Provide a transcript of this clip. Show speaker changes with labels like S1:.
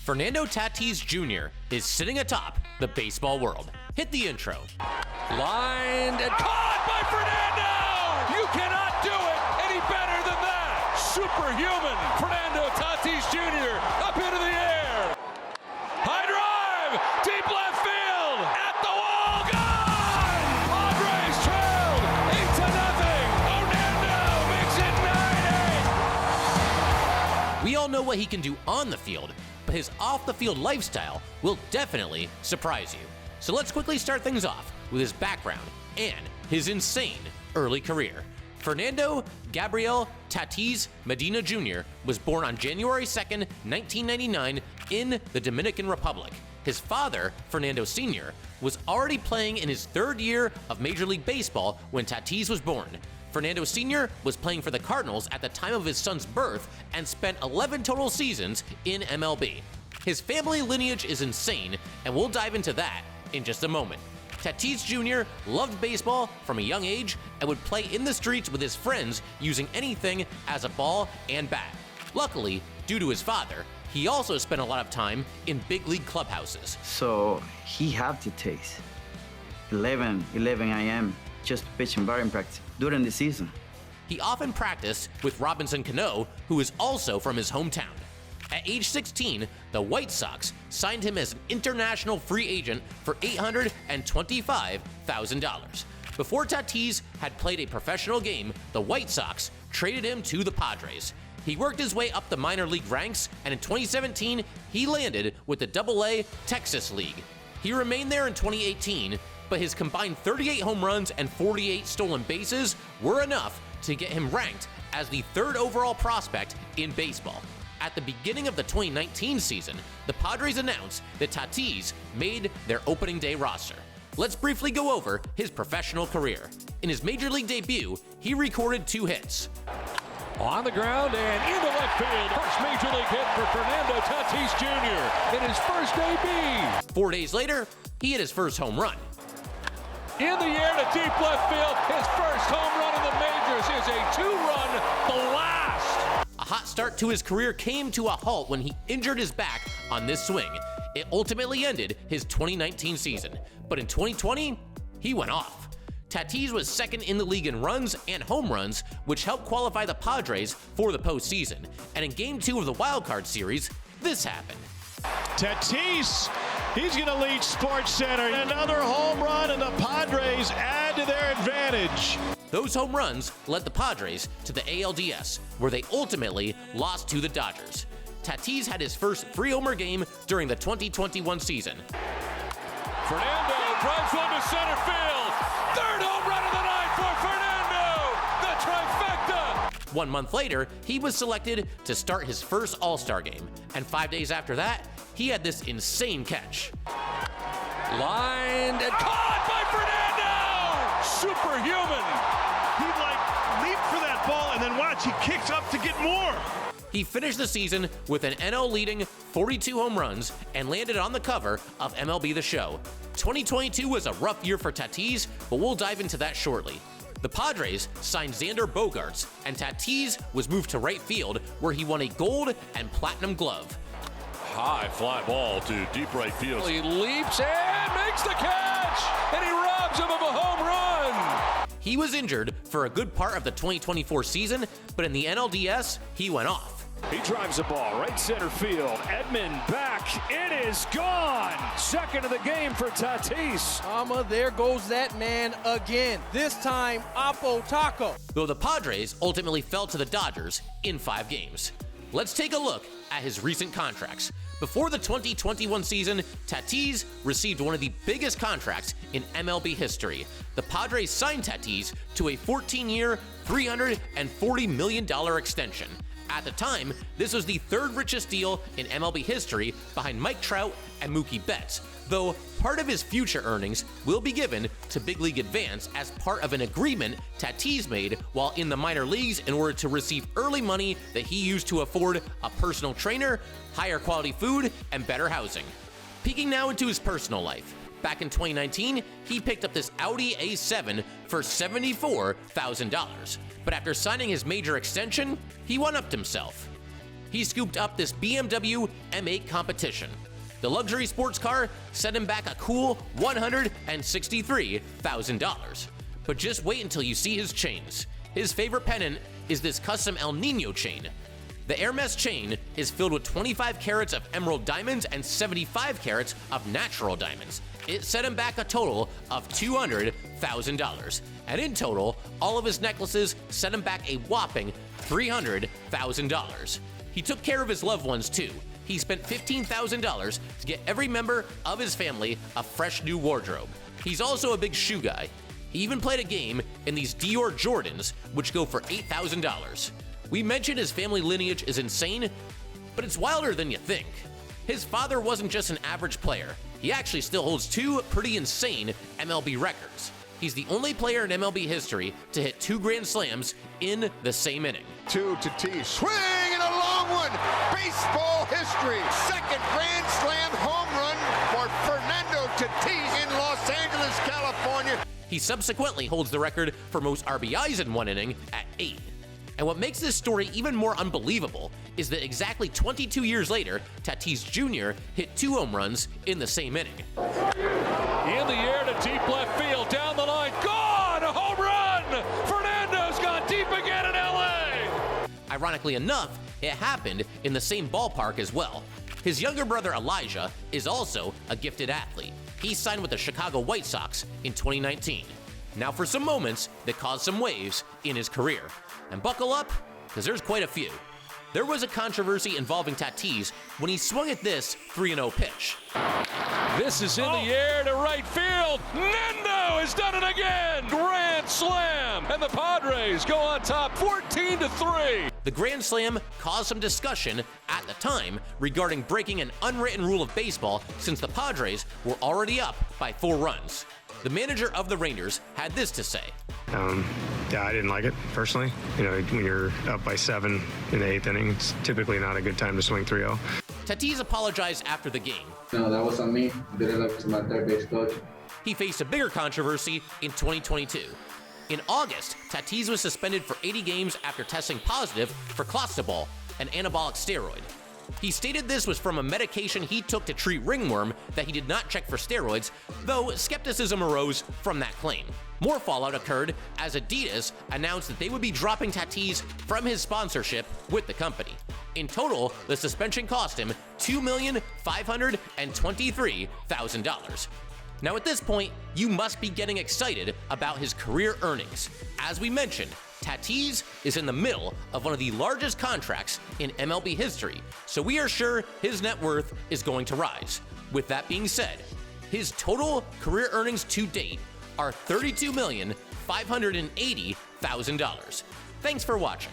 S1: Fernando Tatís Jr. is sitting atop the baseball world. Hit the intro.
S2: Lined and caught by Fernando! You cannot do it any better than that! Superhuman Fernando Tatís Jr. up into the air. High drive, deep left field, at the wall, gone! Padres trailed 8-0. Hernando makes it 9-8.
S1: We all know what he can do on the field, but his off-the-field lifestyle will definitely surprise you. So let's quickly start things off with his background and his insane early career. Fernando Gabriel Tatís Medina Jr. was born on January 2nd, 1999 in the Dominican Republic. His father, Fernando Sr., was already playing in his third year of Major League Baseball when Tatís was born. Fernando Sr. was playing for the Cardinals at the time of his son's birth and spent 11 total seasons in MLB. His family lineage is insane, and we'll dive into that in just a moment. Tatís Jr. loved baseball from a young age and would play in the streets with his friends using anything as a ball and bat. Luckily, due to his father, he also spent a lot of time in big league clubhouses.
S3: So he had to taste 11 a.m. just pitching batting practice during the season.
S1: He often practiced with Robinson Cano, who is also from his hometown. At age 16, the White Sox signed him as an international free agent for $825,000. Before Tatís had played a professional game, the White Sox traded him to the Padres. He worked his way up the minor league ranks, and in 2017, he landed with the AA Texas League. He remained there in 2018, but his combined 38 home runs and 48 stolen bases were enough to get him ranked as the third overall prospect in baseball. At the beginning of the 2019 season, the Padres announced that Tatís made their opening day roster. Let's briefly go over his professional career. In his major league debut, he recorded 2 hits.
S2: On the ground and into left field. First major league hit for Fernando Tatís Jr. in his first debut.
S1: 4 days later, he hit his first home run.
S2: In the air to deep left field. His first home run in the majors is a 2-run blast.
S1: A hot start to his career came to a halt when he injured his back on this swing. It ultimately ended his 2019 season, but in 2020, he went off. Tatís was second in the league in runs and home runs, which helped qualify the Padres for the postseason. And in Game 2 of the Wild Card Series, this happened.
S4: Tatís, he's going to lead SportsCenter. Another home run, and the Padres add to their advantage.
S1: Those home runs led the Padres to the ALDS, where they ultimately lost to the Dodgers. Tatís had his first 3-homer game during the 2021 season.
S2: Fernando drives one to center field. Third home run of the night for Fernando, the trifecta.
S1: 1 month later, he was selected to start his first All-Star game, and 5 days after that, he had this insane catch.
S2: Lined and caught by Fernando! Superhuman!
S4: He leaped for that ball, and then watch, he kicks up to get more.
S1: He finished the season with an NL leading 42 home runs and landed on the cover of MLB The Show. 2022 was a rough year for Tatís, but we'll dive into that shortly. The Padres signed Xander Bogaerts, and Tatís was moved to right field, where he won a gold and platinum glove.
S2: High fly ball to deep right field. He leaps and makes the catch, and he robs him of a home run.
S1: He was injured for a good part of the 2024 season, but in the NLDS, he went off.
S2: He drives the ball right center field. Edman back. It is gone. Second of the game for Tatís.
S5: There goes that man again. This time, Oppo Taco.
S1: Though the Padres ultimately fell to the Dodgers in 5 games. Let's take a look at his recent contracts. Before the 2021 season, Tatís received one of the biggest contracts in MLB history. The Padres signed Tatís to a 14-year, $340 million extension. At the time, this was the 3rd richest deal in MLB history behind Mike Trout and Mookie Betts, though part of his future earnings will be given to Big League Advance as part of an agreement Tatís made while in the minor leagues in order to receive early money that he used to afford a personal trainer, higher quality food, and better housing. Peeking now into his personal life. Back in 2019, he picked up this Audi A7 for $74,000. But after signing his major extension, he one-upped himself. he scooped up this BMW M8 competition. The luxury sports car set him back a cool $163,000. But just wait until you see his chains. His favorite pennant is this custom El Nino chain. The Hermes chain is filled with 25 carats of emerald diamonds and 75 carats of natural diamonds. It set him back a total of $200,000. And in total, all of his necklaces set him back a whopping $300,000. He took care of his loved ones too. He spent $15,000 to get every member of his family a fresh new wardrobe. He's also a big shoe guy. He even played a game in these Dior Jordans, which go for $8,000. We mentioned his family lineage is insane, but it's wilder than you think. His father wasn't just an average player. He actually still holds 2 pretty insane MLB records. He's the only player in MLB history to hit 2 grand slams in the same inning.
S6: To Tatís, swing and a long one. Baseball history. Second grand slam home run for Fernando Tatís in Los Angeles, California.
S1: He subsequently holds the record for most RBIs in one inning at 8. And what makes this story even more unbelievable is that exactly 22 years later, Tatís Jr. hit 2 home runs in the same inning.
S2: In the air to deep left field, down the line, gone! A home run! Fernando's gone deep again in LA!
S1: Ironically enough, it happened in the same ballpark as well. His younger brother Elijah is also a gifted athlete. He signed with the Chicago White Sox in 2019. Now for some moments that caused some waves in his career. And buckle up, because there's quite a few. There was a controversy involving Tatís when he swung at this 3-0 pitch.
S2: This is in the air to right field. Nando has done it again! Grand slam! And the Padres go on top 14-3.
S1: The Grand Slam caused some discussion at the time regarding breaking an unwritten rule of baseball since the Padres were already up by 4 runs. The manager of the Rangers had this to say.
S7: Yeah, I didn't like it personally. You know, when you're up by 7 in the 8th inning, it's typically not a good time to swing 3-0.
S1: Tatís apologized after the game.
S8: No, that was on me. Did it like to my third base coach.
S1: He faced a bigger controversy in 2022. In August, Tatís was suspended for 80 games after testing positive for clostebol, an anabolic steroid. He stated this was from a medication he took to treat ringworm that he did not check for steroids, though skepticism arose from that claim. More fallout occurred as Adidas announced that they would be dropping Tatís from his sponsorship with the company. In total, the suspension cost him $2,523,000. Now at this point, you must be getting excited about his career earnings. As we mentioned, Tatís is in the middle of one of the largest contracts in MLB history, so we are sure his net worth is going to rise. With that being said, his total career earnings to date are $32,580,000. Thanks for watching.